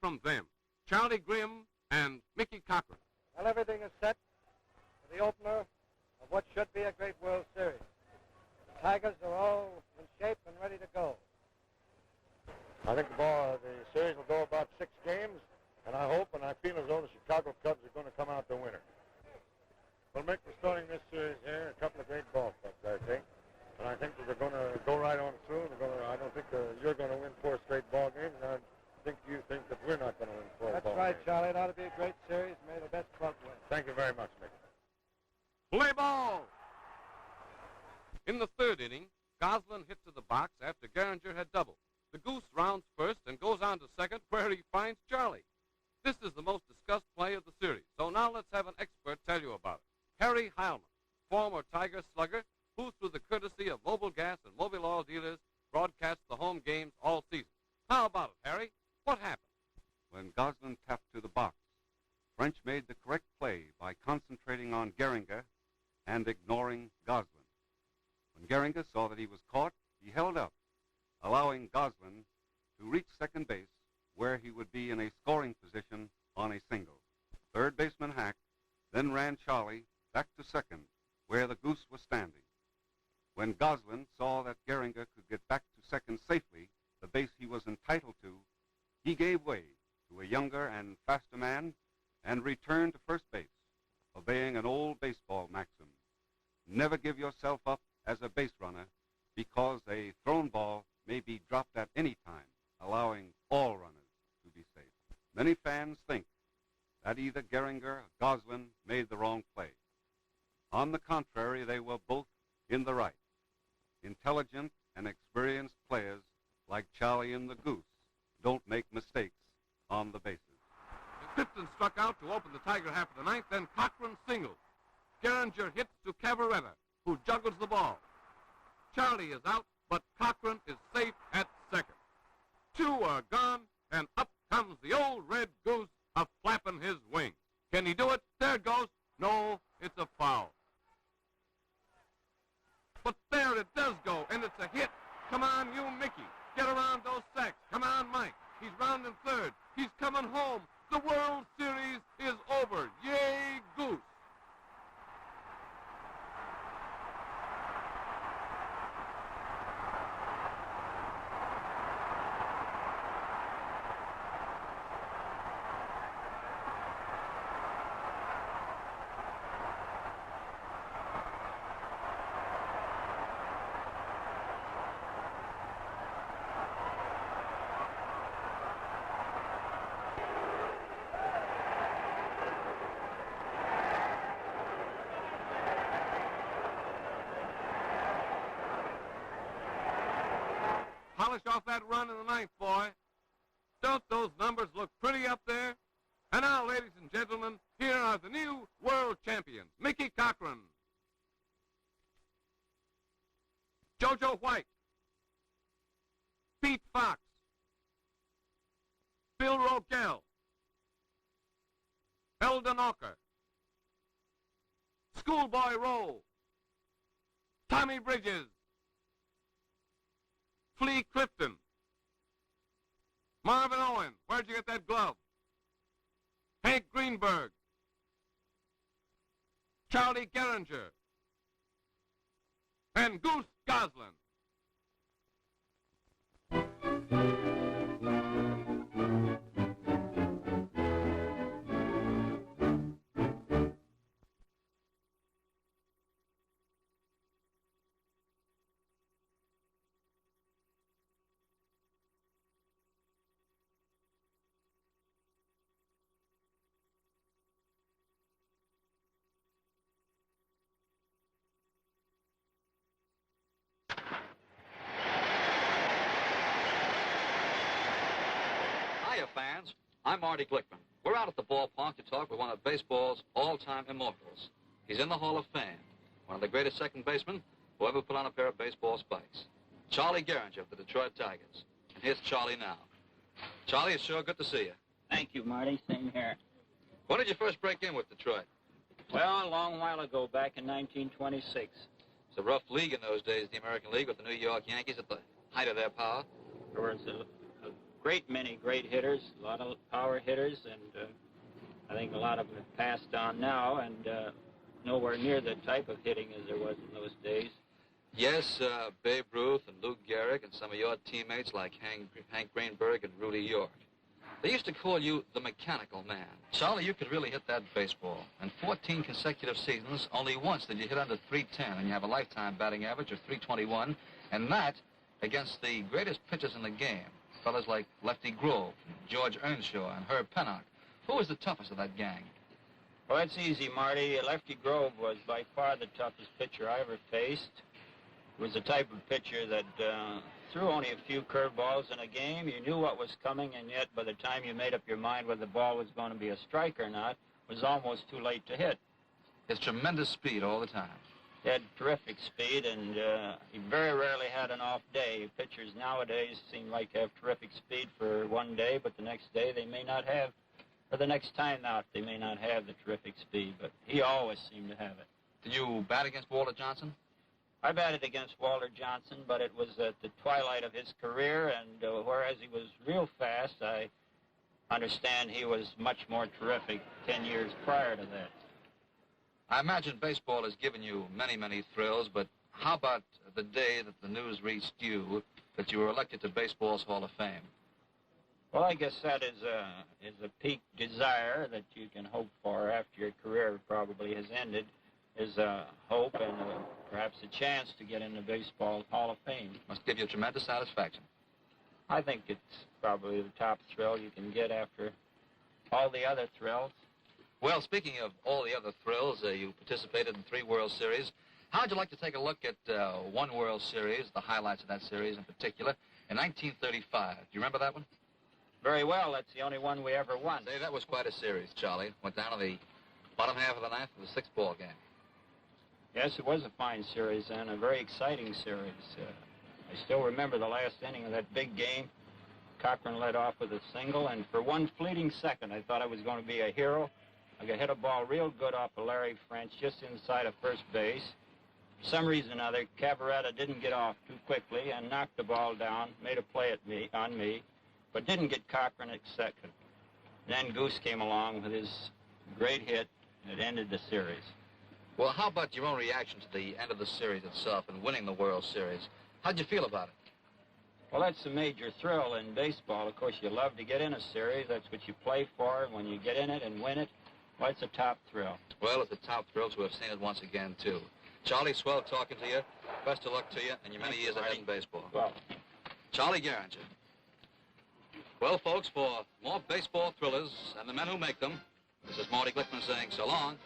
from them, Charlie Grimm and Mickey Cochran. Well, everything is set for the opener of what should be a great World Series. The Tigers are all in shape and ready to go. I think the series will go about 6 games, and I hope and I feel as though the Chicago Cubs are going to come out the winner. Well, Mick, we're starting this series here, a couple of great ball clubs, I think. And I think that they're going to go right on through. I don't think you're going to win 4 straight ball games, and I think you think that we're not going to win 4 ball games. That's right, Charlie. It ought to be a great series. May the best club win. Thank you very much, Mick. Play ball! In the 3rd inning, Goslin hit to the box after Gehringer had doubled. The Goose rounds first and goes on to second, where he finds Charlie. This is the most discussed play of the series, so now let's have an expert tell you about it. Harry Heilmann, former Tiger slugger, who through the courtesy of Mobil Gas and Mobil Oil dealers broadcasts the home games all season. How about it, Harry? What happened? When Goslin tapped to the box, French made the correct play by concentrating on Gehringer and ignoring Goslin. When Gehringer saw that he was caught, he held up, allowing Goslin to reach second base, where he would be in a scoring position on a single. Third baseman Hack then ran Charlie back to second, where the Goose was standing. When Goslin saw that Gehringer could get back to second safely, the base he was entitled to, he gave way to a younger and faster man and returned to first base, obeying an old baseball maxim: never give yourself up as a base runner, because a thrown ball may be dropped at any time, allowing all runners to be safe. Many fans think that either Gehringer or Goslin made the wrong play. On the contrary, they were both in the right. Intelligent and experienced players like Charlie and the Goose don't make mistakes on the bases. Tipton struck out to open the Tiger half of the ninth, then Cochran singled. Gehringer hits to Cavaretta, who juggles the ball. Charlie is out, but Cochran is safe at second. 2 are gone, and up comes the old red Goose a-flapping his wings. Can he do it? There it goes. No, it's a foul. But there it does go, and it's a hit. Come on, you Mickey. Get around those sacks. Come on, Mike. He's rounding third. He's coming home. The World Series is over. Yay, Goose. Polish off that run in the ninth, boy. Don't those numbers look pretty up there? And now, ladies and gentlemen, here are the new world champions, Mickey Cochran, Jojo White, Pete Fox, Bill Rogel, Eldon Ocker, Schoolboy Roll, Tommy Bridges, Flea Clifton, Marvin Owen, where'd you get that glove? Hank Greenberg, Charlie Gehringer, and Goose Goslin. Fans, I'm Marty Glickman. We're out at the ballpark to talk with one of baseball's all-time immortals. He's in the Hall of Fame, one of the greatest second basemen who ever put on a pair of baseball spikes. Charlie Gehringer of the Detroit Tigers. And here's Charlie now. Charlie, it's sure good to see you. Thank you, Marty. Same here. When did you first break in with Detroit? Well, a long while ago, back in 1926. It's a rough league in those days, the American League, with the New York Yankees at the height of their power. There was a great many great hitters, a lot of power hitters, and I think a lot of them have passed on now, and nowhere near the type of hitting as there was in those days. Yes, Babe Ruth and Lou Gehrig and some of your teammates like Hank Greenberg and Rudy York. They used to call you the mechanical man. Charlie, you could really hit that baseball. In 14 consecutive seasons, only once did you hit under 310, and you have a lifetime batting average of 321, and that against the greatest pitchers in the game, fellas like Lefty Grove, George Earnshaw, and Herb Pennock. Who was the toughest of that gang? Well, that's easy, Marty. Lefty Grove was by far the toughest pitcher I ever faced. He was the type of pitcher that threw only a few curveballs in a game. You knew what was coming, and yet by the time you made up your mind whether the ball was going to be a strike or not, it was almost too late to hit. His tremendous speed all the time. He had terrific speed, and he very rarely had an off day. Pitchers nowadays seem like they have terrific speed for one day, but the next day they may not have, or the next time out they may not have the terrific speed, but he always seemed to have it. Did you bat against Walter Johnson? I batted against Walter Johnson, but it was at the twilight of his career, and whereas he was real fast, I understand he was much more terrific 10 years prior to that. I imagine baseball has given you many, many thrills, but how about the day that the news reached you that you were elected to baseball's Hall of Fame? Well, I guess that is a peak desire that you can hope for after your career probably has ended, is a hope and perhaps a chance to get in the Baseball Hall of Fame. Must give you tremendous satisfaction. I think it's probably the top thrill you can get after all the other thrills. Well, speaking of all the other thrills, you participated in 3 World Series. How'd you like to take a look at one World Series, the highlights of that series in particular, in 1935? Do you remember that one? Very well. That's the only one we ever won. Say, that was quite a series, Charlie. Went down to the bottom half of the ninth of the 6th ball game. Yes, it was a fine series and a very exciting series. I still remember the last inning of that big game. Cochran led off with a single, and for one fleeting second, I thought I was going to be a hero. I could hit a ball real good off of Larry French just inside of first base. For some reason or another, Cavaretta didn't get off too quickly and knocked the ball down, made a play on me, but didn't get Cochran at second. Then Goose came along with his great hit that ended the series. Well, how about your own reaction to the end of the series itself and winning the World Series? How'd you feel about it? Well, that's a major thrill in baseball. Of course, you love to get in a series. That's what you play for. And when you get in it and win it, well, it's a top thrill. Well, it's a top thrill to have seen it once again, too. Charlie, swell talking to you. Best of luck to you and your many years ahead in baseball. Well, Charlie Gehringer. Well, folks, for more baseball thrillers and the men who make them, this is Marty Glickman saying so long.